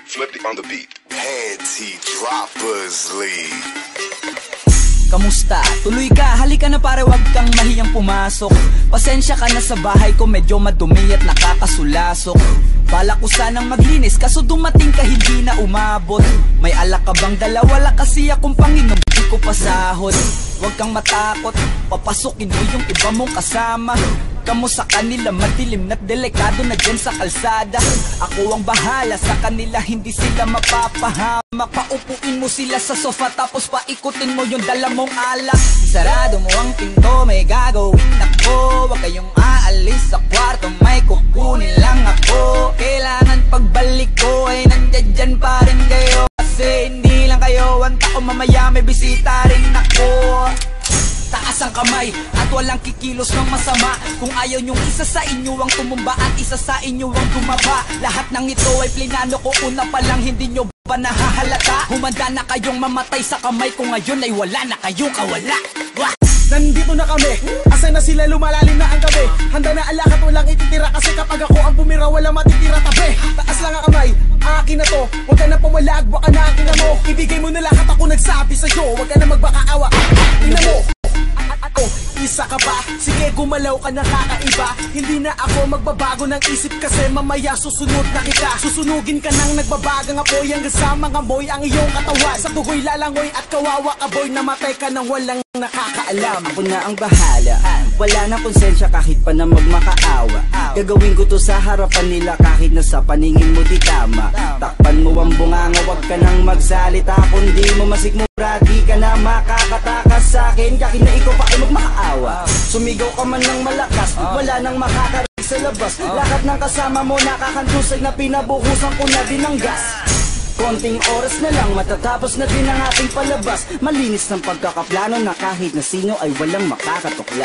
Flippy on the beat. Panty droppers lead. Kamusta? Tuloy ka, halika na pare, wag kang mahiyang pumasok. Pasensya ka na sa bahay ko, medyo madumi at nakakasulasok. Bala ko sanang maglinis, kaso dumating ka hindi na umabot. May alak ka bang dala? Wala kasi akong Panginoon, di ko pasahod. Wag kang matakot, papasukin mo yung iba mong kasama. Kamo sa kanila, madilim na't delikado na dyan sa kalsada. Ako ang bahala sa kanila, hindi sila mapapahamak. Paupuin mo sila sa sofa, tapos paikutin mo yung dala mong alak. Sarado mo ang pinto, may gagawin ako. Huwag kayong aalis sa kwarto, may kukunin lang ako. Kailangan pagbalik ko ay nandyan dyan pa rin kayo. Kasi hindi lang kayo ang tao, mamaya may bisita rin ako. Taas ang kamay at walang kikilos ng masama. Kung ayaw nyong isa sa inyo ang tumumba at isa sa inyo ang tumaba. Lahat ng ito ay plinano ko, una pa lang hindi nyo ba nahahalata? Humanda na kayong mamatay sa kamay ko, ngayon ay wala na kayong kawala. Wah! Nandito na kami, asa na sila, lumalalim na ang gabi. Handa na alak at walang ititira, kasi kapag ako ang bumira wala matitira tabi. Taas lang ang kamay, akin na to, huwag ka na pumalag, baka na akin na mo. Ibigay mo na lahat, ako nagsabi sa'yo, huwag ka na magbakaawa. Ina mo, isa ka ba? Sige, gumalaw ka na kakaiba. Hindi na ako magbabago ng isip, kasi mamaya susunod na kita. Susunugin ka ng nagbabagang apoy, hanggang sa mga moy ang iyong katawan. Sa tugoy lalangoy at kawawa ka boy, namatay ka ng walang nakakaalam. Ako na ang bahala, wala na konsensya kahit pa na magmakaawa. Gagawin ko to sa harapan nila kahit na sa paningin mo di tama. Takpan mo ang bunganga, wag ka nang magsalita. Kung di mo masikmura, di ka na makakatakas sa akin, kahit na ikaw pa ay magmakaawa. Sumigaw ka man ng malakas, wala nang makakarinig sa labas. Lahat ng kasama mo nakakantusay na pinabuhusan ko na din ng gas. Konting oras na lang, matatapos na din ang ating palabas. Malinis ng pagkakaplano na kahit na sino ay walang makakatuklas.